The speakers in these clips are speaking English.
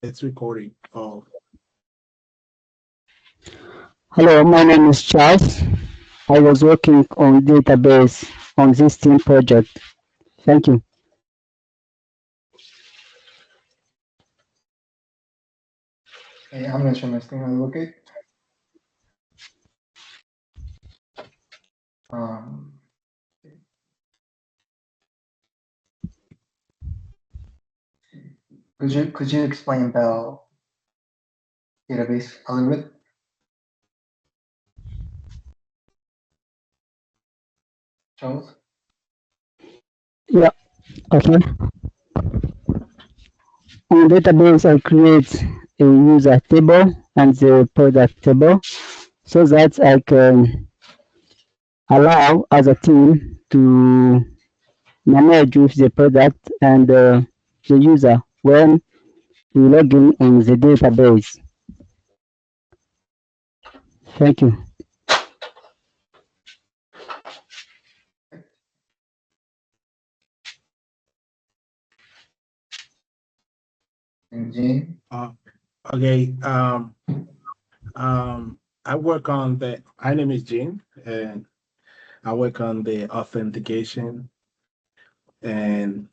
It's recording. Oh, Hello, my name is Charles. I was working on database on this team project. Thank you. Okay, I'm gonna share my screen a little bit. Um, could you explain about database a little bit, Charles? Yeah, okay. On database, I create a user table and the product table so that I can allow as a team to manage with the product and the user when we log in on the database. Thank you. And Jane. uh, okay. I work on the. My name is Jim, and I work on the authentication, and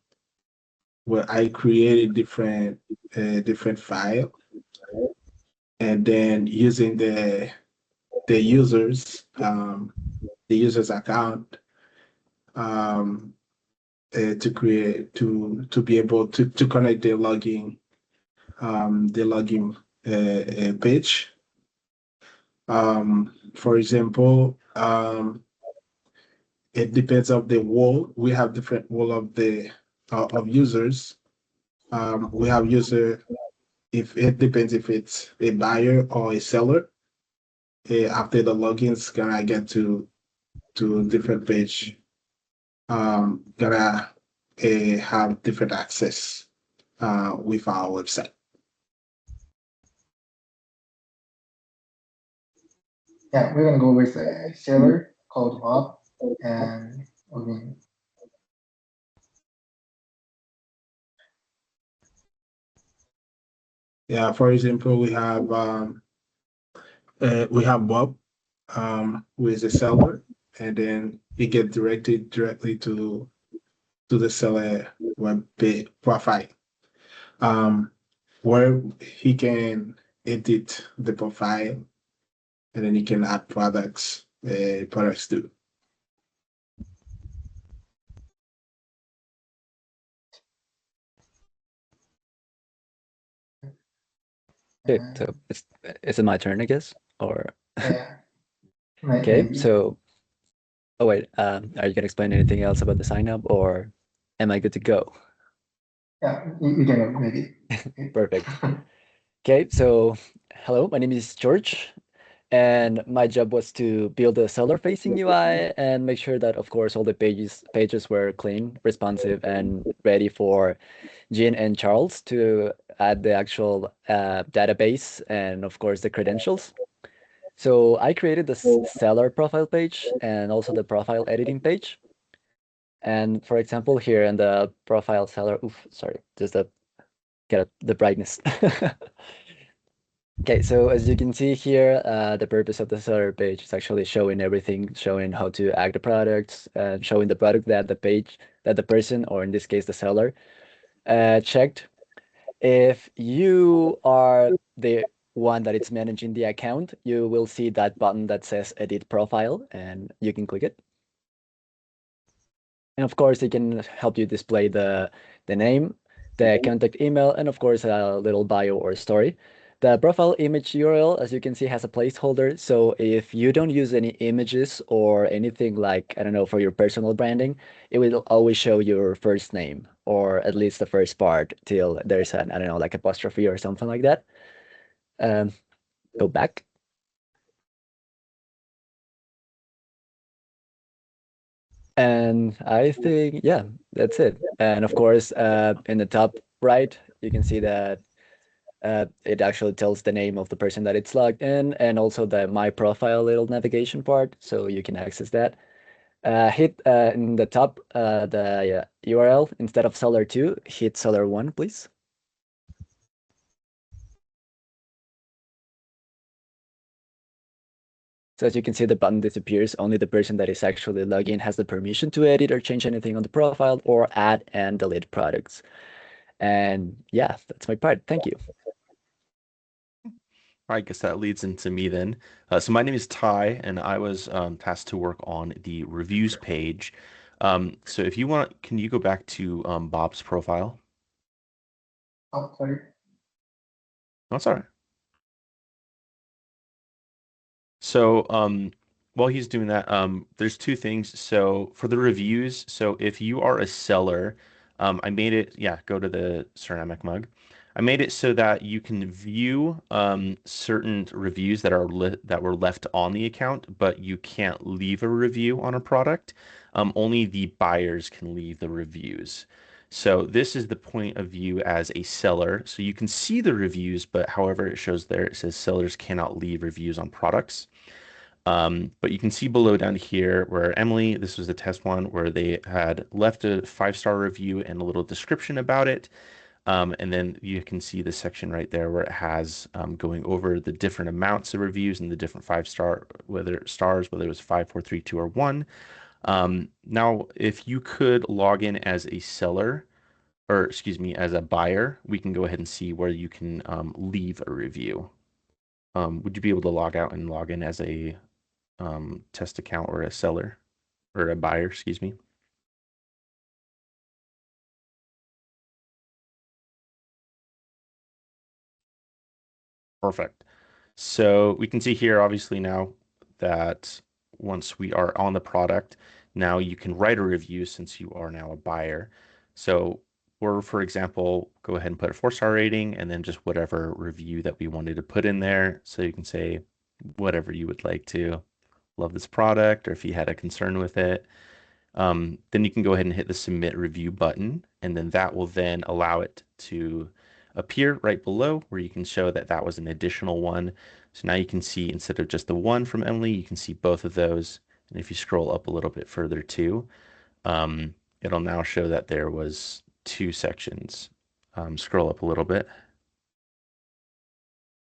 where I created different file, and then using the users account um, to create to be able to connect the login page. For example, it depends of the wall. We have different wall of the of users. We have user if it depends if it's a buyer or a seller. After the logins, gonna get to different page. Gonna have different access with our website. Yeah, we're gonna go with a seller called Bob, and I mean, Yeah, for example, we have Bob, who is a seller, and then he get directed directly to the seller web profile, um, where he can edit the profile, and then he can add products too. Okay, uh, so is it my turn, I guess? Or yeah, okay, maybe. so oh wait, are you gonna explain anything else about the sign up, or am I good to go? Yeah, you can go, maybe. Okay. Perfect. Okay, so hello, my name is George, and my job was to build a seller-facing UI and make sure that, of course, all the pages were clean, responsive, and ready for Jean and Charles to add the actual database and, of course, the credentials. So I created the seller profile page and also the profile editing page. And for example, here in the profile seller, oof, sorry, just to get the brightness. Okay, so as you can see here, the purpose of the seller page is actually showing everything, showing how to add the products, showing the product that the person, or in this case, the seller, checked. If you are the one that is managing the account, you will see that button that says Edit Profile, and you can click it. And of course, it can help you display the name, the contact email, and of course, a little bio or story. The profile image URL, as you can see, has a placeholder. So if you don't use any images or anything like, I don't know, for your personal branding, it will always show your first name, or at least the first part till there's an, I don't know, like apostrophe or something like that. Um, Go back. And I think, yeah, that's it. And of course, in the top right, you can see that it actually tells the name of the person that it's logged in, and also the My Profile little navigation part, so you can access that. Hit in the top the URL, instead of seller 2, hit seller 1, please. So as you can see, the button disappears. Only the person that is actually logged in has the permission to edit or change anything on the profile or add and delete products. And yeah, that's my part. Thank you. I guess that leads into me then. So my name is Ty, and I was tasked to work on the reviews page. So if you want, can you go back to Bob's profile? Oh, sorry. No, it's all right. So while he's doing that, there's two things. So for the reviews, so if you are a seller, I made it, yeah, go to the ceramic mug. I made it so that you can view certain reviews that were left on the account, but you can't leave a review on a product. Only the buyers can leave the reviews. So this is the point of view as a seller. So you can see the reviews, but however it shows there, it says sellers cannot leave reviews on products. But you can see below down here where Emily, this was the test one where they had left a 5-star review and a little description about it. And then you can see the section right there where it has going over the different amounts of reviews and the different 5-star, whether it was 5, 4, 3, 2, or 1. Now, if you could log in as a seller, or excuse me, as a buyer, we can go ahead and see where you can leave a review. Would you be able to log out and log in as a test account or a seller or a buyer, excuse me? Perfect. So we can see here, obviously now that once we are on the product, now you can write a review since you are now a buyer. So or for example, go ahead and put a 4-star rating and then just whatever review that we wanted to put in there. So you can say whatever you would like to. Love this product, or if you had a concern with it. Then you can go ahead and hit the submit review button, and then that will then allow it to appear right below where you can show that that was an additional one. So now you can see instead of just the one from Emily, you can see both of those. And if you scroll up a little bit further too, it'll now show that there was 2 sections. Scroll up a little bit.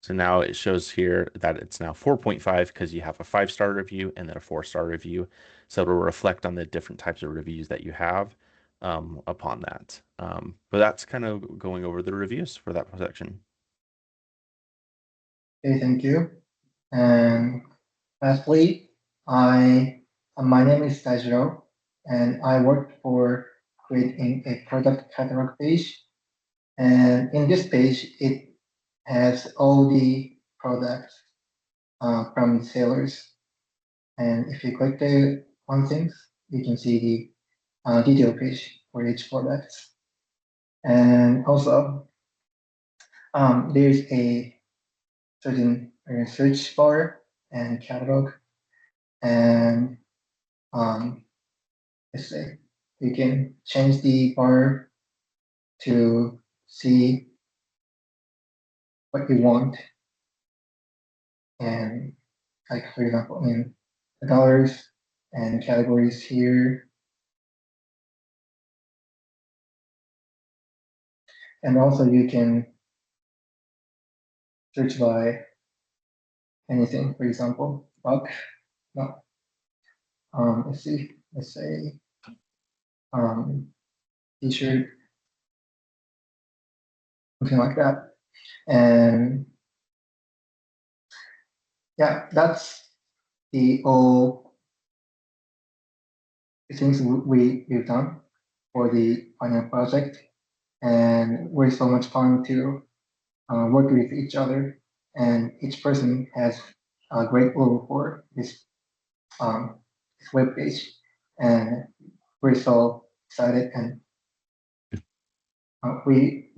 So now it shows here that it's now 4.5 because you have a 5-star review and then a 4-star review. So it'll reflect on the different types of reviews that you have upon that. But that's kind of going over the reviews for that section. Okay, thank you. And lastly, my name is Tajiro, and I worked for creating a product catalog page. And in this page, it has all the products from the sellers. And if you click on things, you can see the detail page for each product. And also, there's a certain search bar and catalog, and let's say you can change the bar to see what you want, and like for example in the colors and categories here, and also you can search by anything. For example, buck. No. Let's see. Let's say t-shirt, something like that. And yeah, that's the all things we've done for the final project, and we're so much fun to work with each other, and each person has a great role for this web page, and we're so excited, and we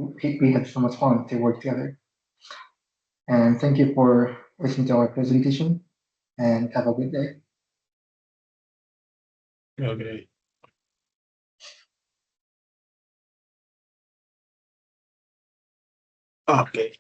had so much fun to work together. And thank you for listening to our presentation, and have a good day. Okay. Okay.